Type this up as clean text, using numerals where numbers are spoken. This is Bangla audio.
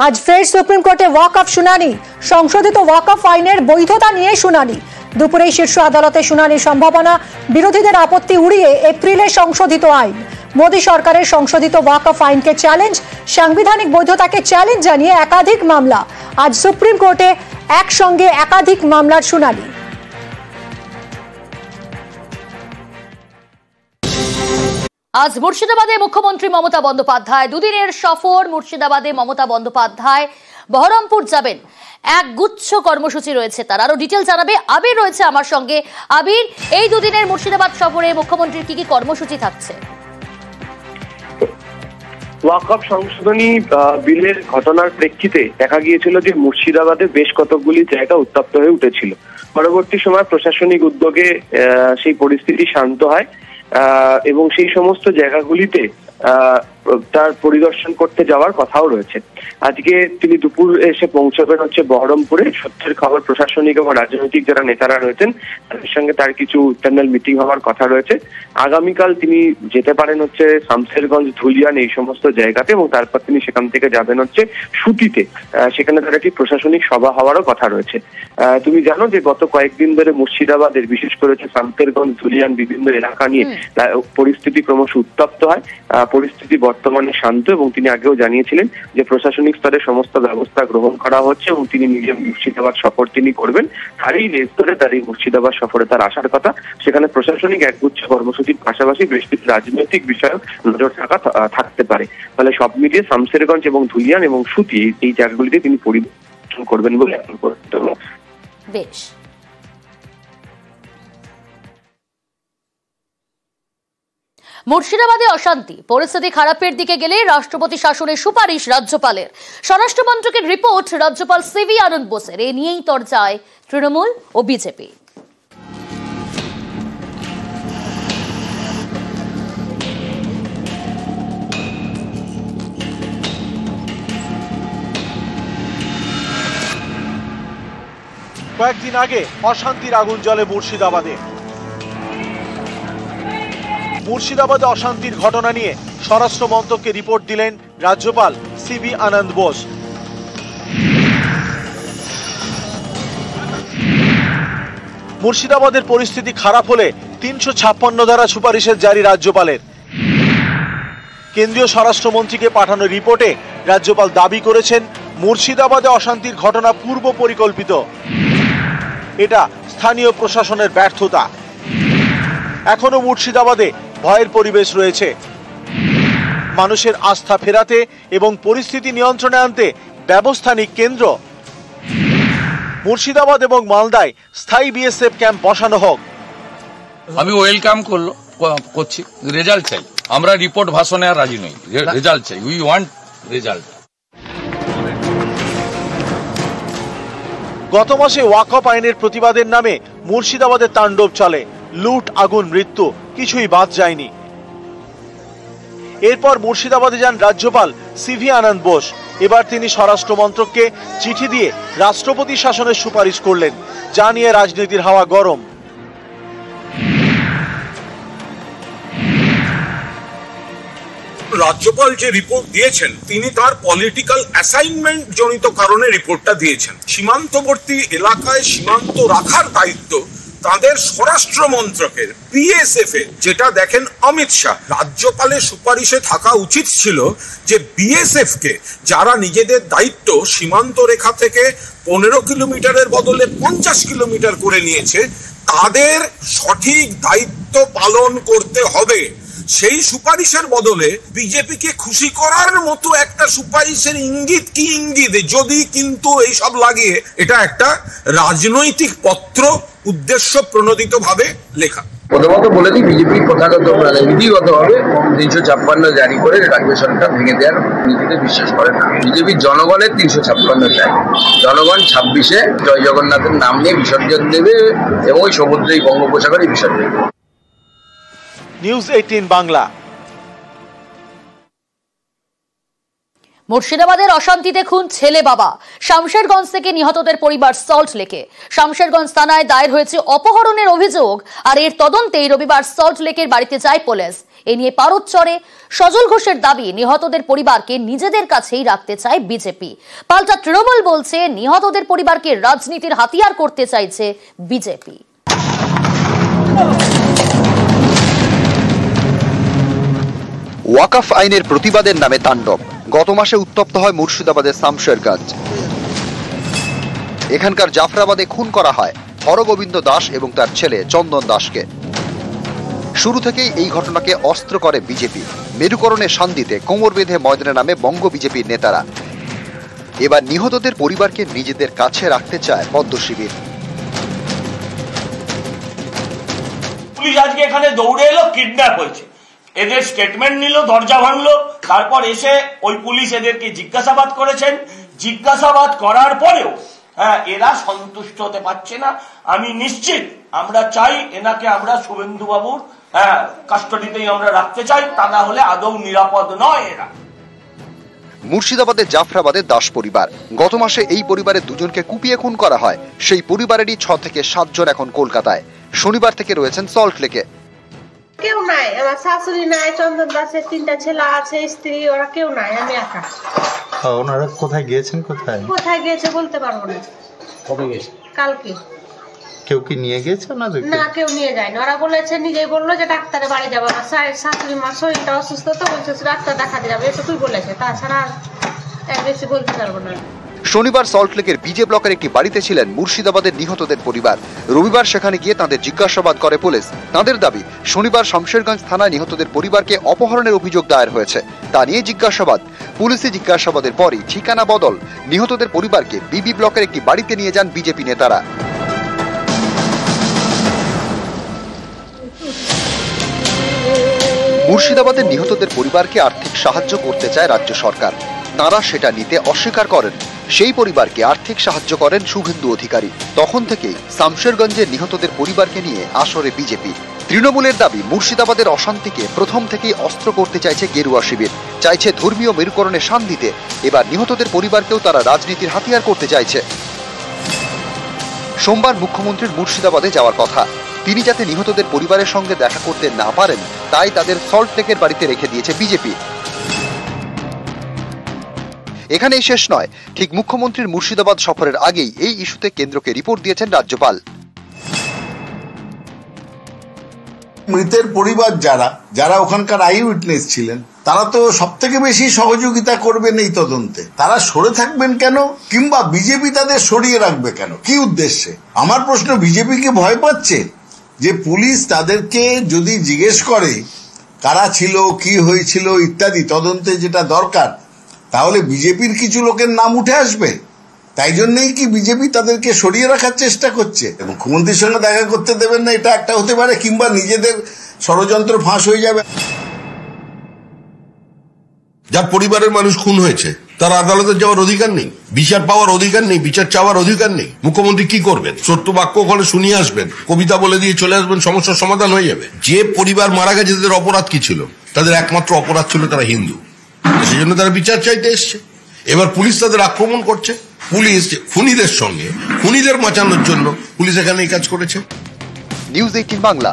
আজ ফের সুপ্রিম কোর্টে ওয়াকফ শুনানি, সংশোধিত ওয়াকফ আইনের বৈধতা নিয়ে শুনানি। দুপুরে শীর্ষ আদালতে শুনানির সম্ভাবনা, বিরোধীদের আপত্তি উড়িয়ে এপ্রিলে সংশোধিত আইন। মোদী সরকারের সংশোধিত ওয়াকফ আইনকে চ্যালেঞ্জ, সাংবিধানিক বৈধতাকে চ্যালেঞ্জ জানিয়ে একাধিক মামলা। আজ সুপ্রিম কোর্টে একসঙ্গে একাধিক মামলার শুনানি। আজ মুর্শিদাবাদে মুখ্যমন্ত্রী মমতা বন্দ্যোপাধ্যায় দুদিনের সফর। মুর্শিদাবাদে মমতা বন্দ্যোপাধ্যায় বহরমপুর যাবেন। এক গুচ্ছ কর্মসূচি রয়েছে তার, আরো ডিটেল জানাবে আবির রয়েছে আমার সঙ্গে। আবির, এই দুদিনের মুর্শিদাবাদ সফরে মুখ্যমন্ত্রীর কি কি কর্মসূচি থাকছে? ওয়াকফ সংশোধনী বিলের ঘটনার প্রেক্ষিতে দেখা গিয়েছিল যে মুর্শিদাবাদে বেশ কতকগুলি জায়গা উত্তপ্ত হয়ে উঠেছিল। পরবর্তী সময় প্রশাসনিক উদ্যোগে সেই পরিস্থিতি শান্ত হয় এবং সেই সমস্ত জায়গাগুলিতে তার পরিদর্শন করতে যাওয়ার কথাও রয়েছে। আজকে তিনি দুপুর এসে পৌঁছবেন হচ্ছে বহরমপুরে। সত্যের খবর, প্রশাসনিক এবং রাজনৈতিক যারা নেতারা রয়েছেন তাদের সঙ্গে তার কিছু ইন্টারনাল মিটিং হওয়ার কথা রয়েছে। আগামীকাল তিনি যেতে পারেন হচ্ছে শামসেরগঞ্জ, ধুলিয়ান, এই সমস্ত জায়গাতে, এবং তারপর তিনি সেখান থেকে যাবেন হচ্ছে সুতিতে। সেখানে তার একটি প্রশাসনিক সভা হওয়ারও কথা রয়েছে। তুমি জানো যে গত কয়েকদিন ধরে মুর্শিদাবাদের, বিশেষ করে হচ্ছে শামসেরগঞ্জ, ধুলিয়ান বিভিন্ন এলাকা নিয়ে পরিস্থিতি ক্রমশ উত্তপ্ত হয়। পরিস্থিতি বর্তমানে শান্ত, এবং তিনি আগেও জানিয়েছিলেন যে প্রশাসনিক স্তরে সমস্ত ব্যবস্থা গ্রহণ করা হচ্ছে এবং তিনি নিজে মুর্শিদাবাদ সফর তিনি করবেন। তারই স্তরে তার এই মুর্শিদাবাদ সফরে তার আসার কথা। সেখানে প্রশাসনিক একগুচ্ছ কর্মসূচির পাশাপাশি বেশ কিছু রাজনৈতিক বিষয় নজর থাকতে পারে। ফলে সব মিলিয়ে শামসেরগঞ্জ এবং ধুলিয়ান এবং সুতি এই জায়গাগুলিতে তিনি পরিদর্শন করবেন বলে এখন করতে হবে। বেশ। মুর্শিদাবাদে অশান্তি, পরিস্থিতি খারাপের দিকে গেলে রাষ্ট্রপতি শাসনের সুপারিশ রাজ্যপালের। স্বরাষ্ট্র মন্ত্রকের রিপোর্ট রাজ্যপাল সিভি আনন্দ বোসের। এ নিয়েই তরজায় তৃণমূল ও বিজেপি। কয়েকদিন আগে অশান্তির আগুন জ্বলে মুর্শিদাবাদে। মুর্শিদাবাদে অশান্তির ঘটনা নিয়ে স্বরাষ্ট্র মন্ত্রককে রিপোর্ট দিলেন রাজ্যপাল সিভি আনন্দ বোস। মুর্শিদাবাদের পরিস্থিতি খারাপ হলে ৩৫৬ ধারা সুপারিশের জারি রাজ্যপালের। কেন্দ্রীয় স্বরাষ্ট্রমন্ত্রীকে পাঠানো রিপোর্টে রাজ্যপাল দাবি করেছেন মুর্শিদাবাদে অশান্তির ঘটনা পূর্ব পরিকল্পিত। এটা স্থানীয় প্রশাসনের ব্যর্থতা। এখনো মুর্শিদাবাদে ভয়ের পরিবেশ রয়েছে। মানুষের আস্থা ফেরাতে এবং পরিস্থিতি নিয়ন্ত্রণে আনতে ব্যবস্থা নিক কেন্দ্র। মুর্শিদাবাদ এবং মালদায় স্থায়ী বিএসএফ ক্যাম্প বসানো হোক। আমি ওয়েলকাম করছি, রেজাল্ট চাই। আমরা রিপোর্ট ভাষণে আর রাজি নই, রেজাল্ট চাই। We want result. গত মাসে ওয়াকফ আইনের প্রতিবাদের নামে মুর্শিদাবাদে তাণ্ডব চলে। লুট, আগুন, মৃত্যু, কিছুই বাদ যায়নি। এরপর মুর্শিদাবাদে যান রাজ্যপাল সিভি আনন্দ বোস। এবার তিনি স্বরাষ্ট্র মন্ত্রককে চিঠি দিয়ে রাষ্ট্রপতি শাসনের সুপারিশ করলেন, যা নিয়ে রাজনীতির হাওয়া গরম। রাজ্যপাল যে রিপোর্ট দিয়েছেন তিনি তার পলিটিক্যাল অ্যাসাইনমেন্ট জনিত কারণে রিপোর্টটা দিয়েছেন। সীমান্তবর্তী এলাকায় সীমান্ত রাখার দায়িত্ব তাদের স্বরাষ্ট্র মন্ত্রকের, বিএসএফ এর, যেটা দেখেন অমিত শাহ। রাজ্যপালের সুপারিশে থাকা উচিত ছিল যে বিএসএফ কে, যারা নিজেদের দায়িত্ব সীমান্ত রেখা থেকে 15 কিলোমিটারের বদলে 50 কিলোমিটার করে নিয়েছে, তাদের সঠিক দায়িত্ব পালন করতে হবে। সেই সুপারিশের বদলে বিজেপিকে খুশি করার মতো একটা সুপারিশের ইঙ্গিত কি ইঙ্গিত, যদি কিন্তু এইসব লাগিয়ে এটা একটা রাজনৈতিক পত্র উদ্দেশ্য প্রণোদিত ভাবে লেখা। প্রথমত বলে দিই, বিজেপি প্রথাগত নীতিগতভাবে 356 জারি করে রাজ্য সরকার ভেঙে দেওয়ার নীতিতে বিশ্বাস করে না। বিজেপি জনগণের 356 চায়। জনগণ 26-এ জয় জগন্নাথের নাম নিয়ে বিসর্জন দেবে এবং ওই সমুদ্রে বঙ্গোপসাগরে বিসর্জন দেবে। নিউজ 18 বাংলা। মুর্শিদাবাদের অশান্তিতে খুন ছেলে বাবা। শামশেরগঞ্জ থেকে নিহতদের পরিবার সল্ট লেকে। শামশেরগঞ্জ থানায় দায়ের হয়েছে অপহরণের অভিযোগ, আর এর তদন্তেই রবিবার সল্ট লেকের বাড়িতে যায় পুলিশ। এ নিয়ে পারদ চড়ে সজল ঘোষের দাবি, নিহতদের পরিবারকে নিজেদের কাছেই রাখতে চায় বিজেপি। পাল্টা তৃণমূল বলছে নিহতদের পরিবারকে রাজনীতির হাতিয়ার করতে চাইছে বিজেপি। ওয়াকফ আইনের প্রতিবাদের নামে তাণ্ডব। গত মাসে উত্তপ্ত হয় মুর্শিদাবাদের শামশেরগঞ্জ। এখানকার জাফরাবাদে খুন করা হয় হরগোবিন্দ দাস এবং তার ছেলে চন্দন দাসকে। শুরু থেকেই এই ঘটনাকে অস্ত্র করে বিজেপি। মেরুকরণে শান্তিতে কোমর বেঁধে ময়দানে নামে বঙ্গ বিজেপির নেতারা। এবার নিহতদের পরিবারকে নিজেদের কাছে রাখতে চায় পদ্ম শিবির। পুলিশ আজকে এখানে দৌড়ে এলো, কিডন্যাপ হয়েছে, এদের স্টেটমেন্ট নিল, দরজা ভাঙলো, তারপর এসে ওই পুলিশ এদেরকে জিজ্ঞাসাবাদ করেছেন। জিজ্ঞাসাবাদ করার পরেও এরা সন্তুষ্ট হতে পারছে না। আমি নিশ্চিত, আমরা চাই এনাকে আমরা শুভেন্দু বাবুর কাস্টডিতেই আমরা রাখতে চাই, তা না হলে আদৌ নিরাপদ নয় এরা। মুর্শিদাবাদের জাফরাবাদের দাস পরিবার। গত মাসে এই পরিবারের দুজনকে কুপিয়ে খুন করা হয়। সেই পরিবারেরই 6 থেকে 7 জন এখন কলকাতায়। শনিবার থেকে রয়েছেন সল্ট লেকে। কেউ নাই, আমার শাশুড়ি নাই, চন্দন দাসের 3টা ছেলে আছে, স্ত্রী, ওরা কেউ নাই, আমি একা। ওনারা কোথায় গিয়েছেন? কোথায় গিয়েছে বলতে পারবো না। কবে গেছে? কালকে। কেউ কি নিয়ে গেছে? না, কেউ নিয়ে যায়নি। ওরা বলেছে, নিজেই বললো যে ডাক্তারের বাড়ি যাবো না, শাশুড়ি মা শরীরটা অসুস্থ তো, বলছে ডাক্তার দেখাতে যাবে, এটুকুই বলেছে, তাছাড়া বেশি বলতে পারবো না। শনিবার সল্টলেকের বিজে ব্লকের একটি বাড়িতে ছিলেন মুর্শিদাবাদের নিহতদের পরিবার। রবিবার সেখানে গিয়ে তাদের জিজ্ঞাসাবাদ করে পুলিশ। তাদের দাবি, শনিবার শামশেরগঞ্জ থানায় নিহতদের পরিবারকে অপহরণের অভিযোগ দায়ের হয়েছে। তা নিয়ে জিজ্ঞাসাবাদ। পুলিশি জিজ্ঞাসাবাদের পরই ঠিকানা বদল। নিহতদের পরিবারকে বিবি ব্লকের একটি বাড়িতে নিয়ে যান বিজেপি নেতারা। মুর্শিদাবাদের নিহতদের পরিবারকে আর্থিক সাহায্য করতে চায় রাজ্য সরকার। তারা সেটা নিতে অস্বীকার করেন। সেই পরিবারকে আর্থিক সাহায্য করেন শুভেন্দু অধিকারী। তখন থেকেই শামশেরগঞ্জের নিহতদের পরিবারকে নিয়ে আসরে বিজেপি। তৃণমূলের দাবি, মুর্শিদাবাদের অশান্তিকে প্রথম থেকেই অস্ত্র করতে চাইছে গেরুয়া শিবির, চাইছে ধর্মীয় মেরুকরণে শান দিতে। এবার নিহতদের পরিবারকেও তারা রাজনীতির হাতিয়ার করতে চাইছে। সোমবার মুখ্যমন্ত্রীর মুর্শিদাবাদে যাওয়ার কথা। তিনি যাতে নিহতদের পরিবারের সঙ্গে দেখা করতে না পারেন, তাই তাদের সল্ট লেকের বাড়িতে রেখে দিয়েছে বিজেপি। এখানেই শেষ নয়, ঠিক মুখ্যমন্ত্রীর মুর্শিদাবাদ সফরের আগেই এই ইস্যুতে কেন্দ্রকে রিপোর্ট দিয়েছেন রাজ্যপাল। মৃতের পরিবার যারা ওখানকার আই উইটনেস ছিলেন, তারা তো সব থেকে বেশি সহযোগিতা করবেন এই তদন্তে। তারা সরে থাকবেন কেন, কিংবা বিজেপি তাদের সরিয়ে রাখবে কেন, কি উদ্দেশ্যে? আমার প্রশ্ন, বিজেপি কি ভয় পাচ্ছে যে পুলিশ তাদেরকে যদি জিজ্ঞেস করে কারা ছিল, কি হয়েছিল ইত্যাদি তদন্তে যেটা দরকার, তাহলে বিজেপির কিছু লোকের নাম উঠে আসবে? তাই জন্যই কি বিজেপি তাদেরকে সরিয়ে রাখার চেষ্টা করছে? মুখ্যমন্ত্রীর সঙ্গে দেখা করতে দেবেন না, এটা একটা হতে পারে, কিংবা নিজেদের ষড়যন্ত্র ফাঁস হয়ে যাবে। যার পরিবারের মানুষ খুন হয়েছে, তার আদালতে যাওয়ার অধিকার নেই, বিচার পাওয়ার অধিকার নেই, বিচার চাওয়ার অধিকার নেই। মুখ্যমন্ত্রী কি করবেন? সত্য বাক্য ওখানে শুনিয়ে আসবেন, কবিতা বলে দিয়ে চলে আসবেন, সমস্যার সমাধান হয়ে যাবে। যে পরিবার মারা গেছে তাদের অপরাধ কি ছিল? তাদের একমাত্র অপরাধ ছিল তারা হিন্দু, সেই জন্য তারা বিচার চাইতে এসছে। এবার পুলিশ তাদের আক্রমণ করছে। পুলিশ খুনিদের সঙ্গে, খুনিদের বাঁচানোর জন্য পুলিশ এখানে এই কাজ করেছে। নিউজ 18 বাংলা।